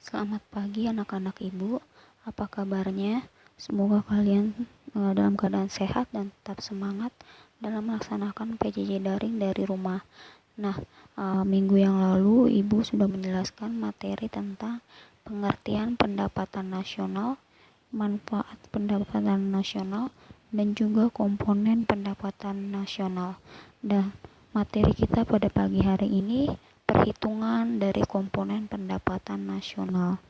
Selamat pagi anak-anak ibu, apa kabarnya? Semoga kalian dalam keadaan sehat dan tetap semangat dalam melaksanakan PJJ daring dari rumah. Nah, minggu yang lalu ibu sudah menjelaskan materi tentang pengertian pendapatan nasional, manfaat pendapatan nasional, dan juga komponen pendapatan nasional. Dan materi kita pada pagi hari ini perhitungan dari komponen pendapatan nasional.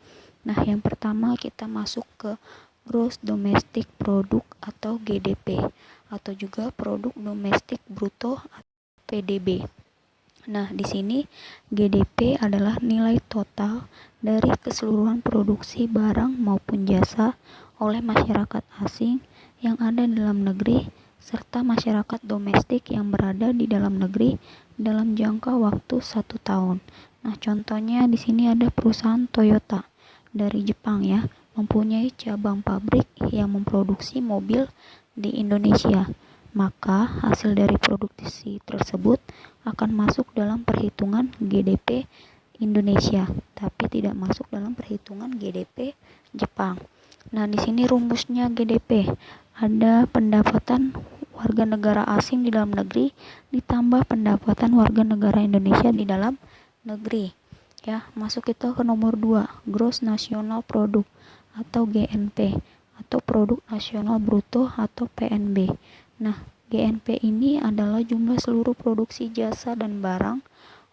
Nah, yang pertama kita masuk ke Gross Domestic Product atau GDP atau juga Produk Domestik Bruto atau PDB. Nah, di sini GDP adalah nilai total dari keseluruhan produksi barang maupun jasa oleh masyarakat asing yang ada di dalam negeri serta masyarakat domestik yang berada di dalam negeri dalam jangka waktu 1 tahun. Nah, contohnya di sini ada perusahaan Toyota dari Jepang ya, mempunyai cabang pabrik yang memproduksi mobil di Indonesia. Maka hasil dari produksi tersebut akan masuk dalam perhitungan GDP Indonesia, tapi tidak masuk dalam perhitungan GDP Jepang. Nah, di sini rumusnya GDP ada pendapatan warga negara asing di dalam negeri ditambah pendapatan warga negara Indonesia di dalam negeri. Ya, masuk kita ke nomor 2, Gross National Product atau GNP atau Produk Nasional Bruto atau PNB. Nah, GNP ini adalah jumlah seluruh produksi jasa dan barang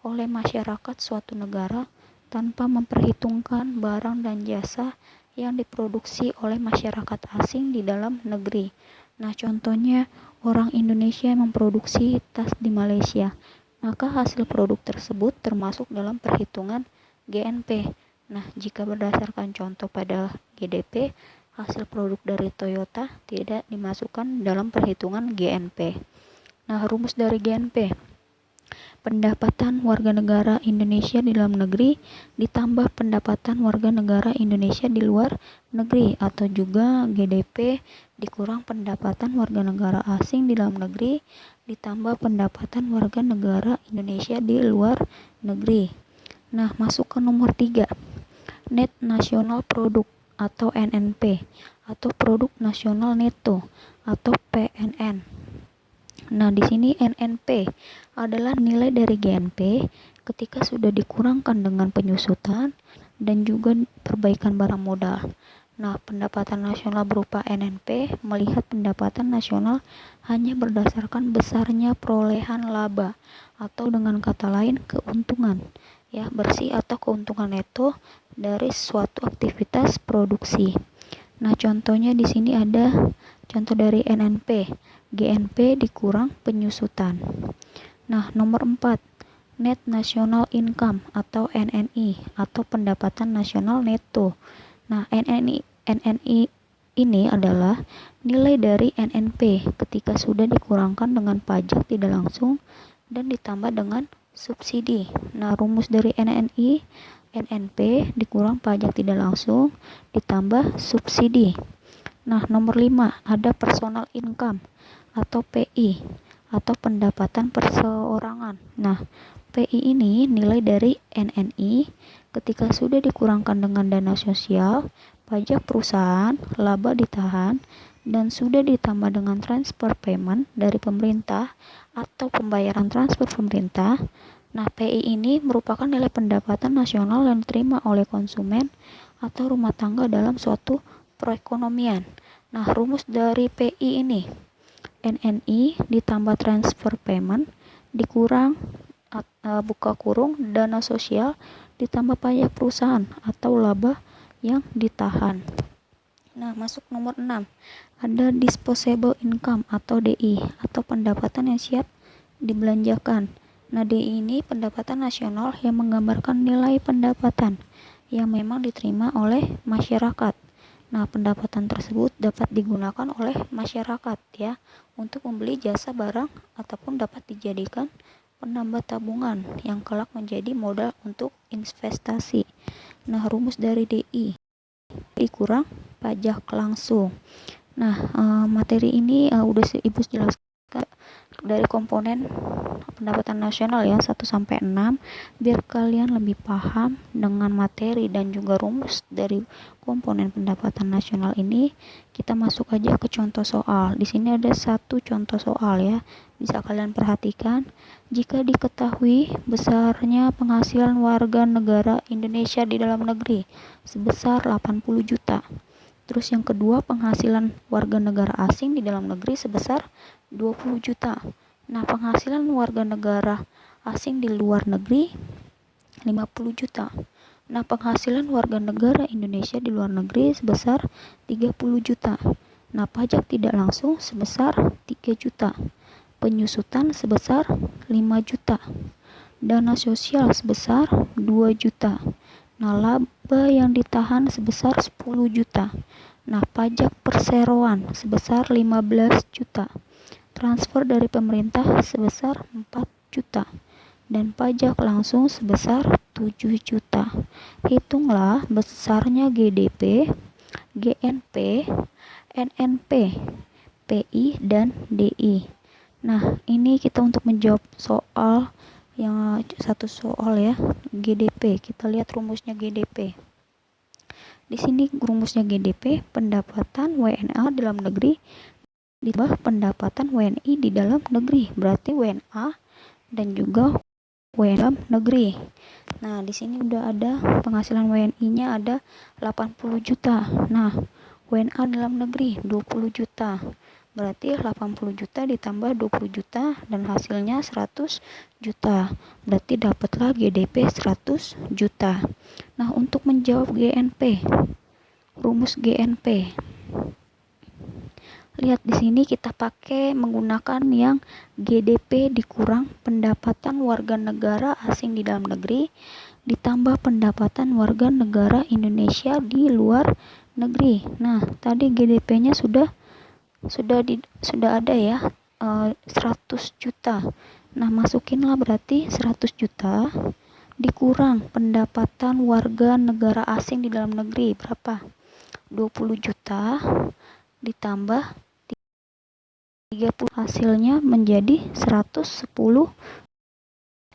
oleh masyarakat suatu negara tanpa memperhitungkan barang dan jasa yang diproduksi oleh masyarakat asing di dalam negeri. Nah, contohnya orang Indonesia yang memproduksi tas di Malaysia, maka hasil produk tersebut termasuk dalam perhitungan GNP. Nah, jika berdasarkan contoh pada GDP, hasil produk dari Toyota tidak dimasukkan dalam perhitungan GNP. Nah, rumus dari GNP, pendapatan warga negara Indonesia di dalam negeri ditambah pendapatan warga negara Indonesia di luar negeri atau juga GDP dikurang pendapatan warga negara asing di dalam negeri ditambah pendapatan warga negara Indonesia di luar negeri. Nah, masuk ke nomor 3, Net National Product atau NNP atau Produk Nasional Neto atau PNN. Nah, di sini NNP adalah nilai dari GNP ketika sudah dikurangkan dengan penyusutan dan juga perbaikan barang modal. Nah, pendapatan nasional berupa NNP melihat pendapatan nasional hanya berdasarkan besarnya perolehan laba atau dengan kata lain keuntungan ya bersih atau keuntungan neto dari suatu aktivitas produksi. Nah, contohnya di sini ada contoh dari NNP, GNP dikurang penyusutan. Nah, nomor 4, Net National Income atau NNI atau pendapatan nasional neto. Nah, NNI ini adalah nilai dari NNP ketika sudah dikurangkan dengan pajak tidak langsung dan ditambah dengan subsidi. Nah, rumus dari NNP dikurang pajak tidak langsung ditambah subsidi. Nah, nomor 5 ada personal income atau PI atau pendapatan perseorangan. Nah, PI ini nilai dari NNI ketika sudah dikurangkan dengan dana sosial, pajak perusahaan, laba ditahan, dan sudah ditambah dengan transfer payment dari pemerintah atau pembayaran transfer pemerintah. Nah, PI ini merupakan nilai pendapatan nasional yang diterima oleh konsumen atau rumah tangga dalam suatu perekonomian. Nah, rumus dari PI ini NNI ditambah transfer payment dikurang buka kurung dana sosial ditambah pajak perusahaan atau laba yang ditahan. Nah, masuk nomor 6 ada disposable income atau DI atau pendapatan yang siap dibelanjakan. Nah, DI ini pendapatan nasional yang menggambarkan nilai pendapatan yang memang diterima oleh masyarakat. Nah, pendapatan tersebut dapat digunakan oleh masyarakat ya untuk membeli jasa barang ataupun dapat dijadikan penambah tabungan yang kelak menjadi modal untuk investasi. Nah, rumus dari DI kurang pajak langsung. Nah, materi ini udah Ibu jelaskan dari komponen pendapatan nasional ya 1 sampai 6 biar kalian lebih paham dengan materi dan juga rumus dari komponen pendapatan nasional ini. Kita masuk aja ke contoh soal. Di sini ada satu contoh soal ya. Bisa kalian perhatikan, jika diketahui besarnya penghasilan warga negara Indonesia di dalam negeri sebesar 80 juta. Terus yang kedua, penghasilan warga negara asing di dalam negeri sebesar 20 juta. Nah, penghasilan warga negara asing di luar negeri 50 juta. Nah, penghasilan warga negara Indonesia di luar negeri sebesar 30 juta. Nah, pajak tidak langsung sebesar 3 juta. Penyusutan sebesar 5 juta. Dana sosial sebesar 2 juta. Nah, laba yang ditahan sebesar 10 juta. Nah, pajak perseroan sebesar 15 juta. Transfer dari pemerintah sebesar 4 juta. Dan pajak langsung sebesar 7 juta. Hitunglah besarnya GDP, GNP, NNP, PI, dan DI. Nah, ini kita untuk menjawab soal yang satu soal ya, GDP. Kita lihat rumusnya GDP. Di sini rumusnya GDP, pendapatan WNA dalam negeri ditambah pendapatan WNI di dalam negeri. Berarti WNA dan juga WNI dalam negeri. Nah, di sini udah ada penghasilan WNI-nya ada 80 juta. Nah, WNA dalam negeri 20 juta. Berarti 80 juta ditambah 20 juta dan hasilnya 100 juta. Berarti dapatlah GDP 100 juta. Nah, untuk menjawab GNP, rumus GNP. Lihat di sini kita pakai menggunakan yang GDP dikurang pendapatan warga negara asing di dalam negeri ditambah pendapatan warga negara Indonesia di luar negeri. Nah, tadi GDP-nya sudah ada ya, 100 juta. Nah, masukinlah berarti 100 juta dikurang pendapatan warga negara asing di dalam negeri berapa? 20 juta ditambah 30, hasilnya menjadi 110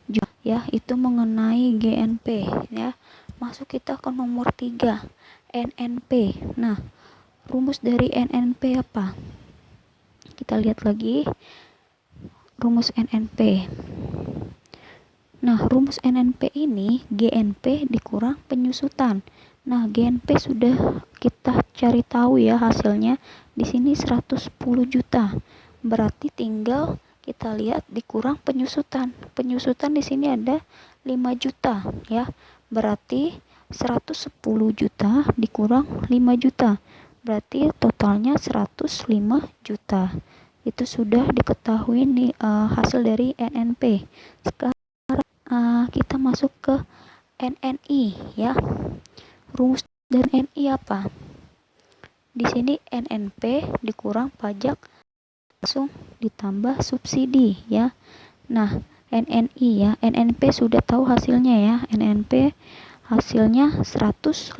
juta ya. Itu mengenai GNP ya. Masuk kita ke nomor 3, NNP. Nah, rumus dari NNP apa? Kita lihat lagi rumus NNP. Nah, rumus NNP ini GNP dikurang penyusutan. Nah, GNP sudah kita cari tahu ya hasilnya. Di sini 110 juta. Berarti tinggal kita lihat dikurang penyusutan. Penyusutan di sini ada 5 juta ya. Berarti 110 juta dikurang 5 juta. Berarti totalnya 105 juta. Itu sudah diketahui nih hasil dari NNP. Sekarang kita masuk ke NNI ya. Rumus dari NI apa? Di sini NNP dikurang pajak langsung ditambah subsidi ya. Nah, NNI ya, NNP sudah tahu hasilnya ya. NNP hasilnya 105.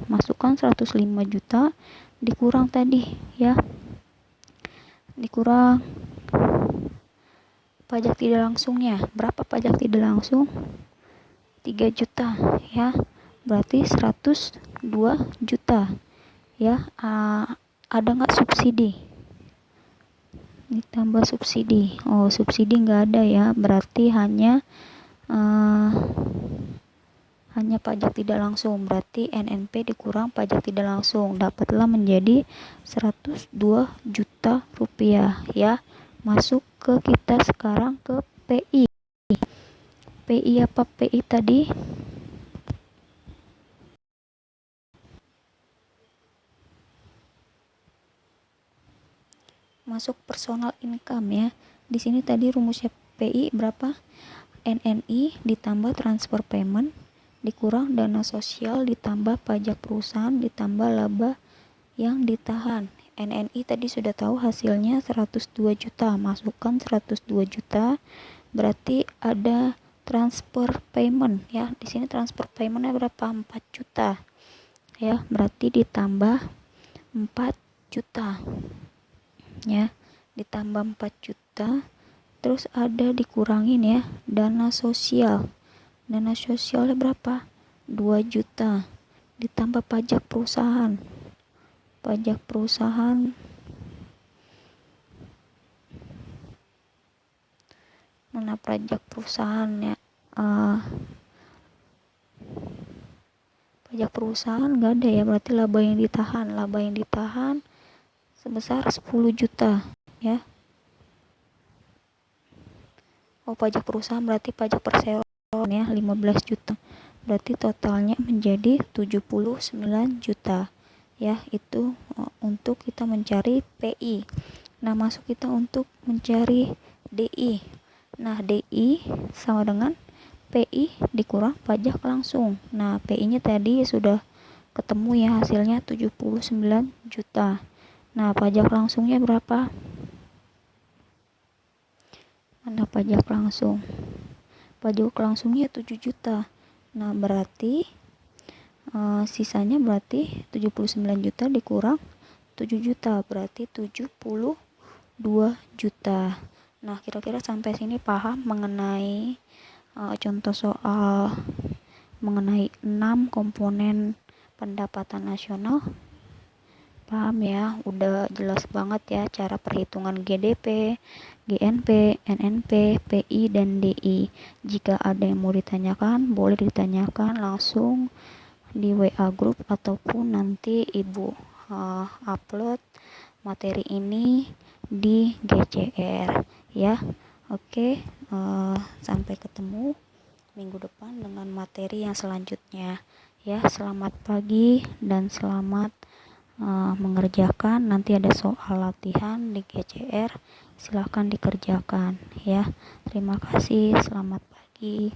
Masukkan 105 juta dikurang tadi ya. Dikurang pajak tidak langsungnya. Berapa pajak tidak langsung? 3 juta ya. Berarti 102 juta ya. Ada nggak subsidi? Ditambah subsidi. Oh, subsidi nggak ada ya. Berarti hanya pajak tidak langsung. Berarti NNP dikurang pajak tidak langsung. Dapatlah menjadi 102 juta rupiah ya. Masuk ke kita sekarang ke PI. PI apa PI tadi? Masuk personal income ya. Di sini tadi rumusnya PI berapa? NNI ditambah transfer payment dikurang dana sosial ditambah pajak perusahaan ditambah laba yang ditahan. NNI tadi sudah tahu hasilnya 102 juta. Masukkan 102 juta. Berarti ada transfer payment ya. Di sini transfer paymentnya berapa? 4 juta. Ya, berarti ditambah 4 juta. Ya, ditambah 4 juta juta. Terus ada dikurangin ya, dana sosialnya berapa? 2 juta. Ditambah pajak perusahaan mana pajak perusahaannya. Pajak perusahaan nggak ada ya, berarti laba yang ditahan sebesar 10 juta ya. Pajak perusahaan berarti pajak perseroan ya, 15 juta. Berarti totalnya menjadi 79 juta ya. Itu untuk kita mencari PI. Nah, masuk kita untuk mencari DI. Nah, DI sama dengan PI dikurang pajak langsung. Nah, PI-nya tadi sudah ketemu ya, hasilnya 79 juta. Nah, pajak langsungnya berapa? Mana pajak langsung? Pajak langsungnya 7 juta. Nah, berarti sisanya berarti 79 juta dikurang 7 juta, berarti 72 juta. Nah, kira-kira sampai sini paham mengenai contoh soal mengenai 6 komponen pendapatan nasional? Paham ya, udah jelas banget ya cara perhitungan GDP, GNP, NNP, PI, dan DI. Jika ada yang mau ditanyakan, boleh ditanyakan langsung di WA group ataupun nanti Ibu upload materi ini di GCR ya. Oke, sampai ketemu minggu depan dengan materi yang selanjutnya ya. Selamat pagi dan selamat mengerjakan. Nanti ada soal latihan di GCR, silahkan dikerjakan ya. Terima kasih, selamat pagi.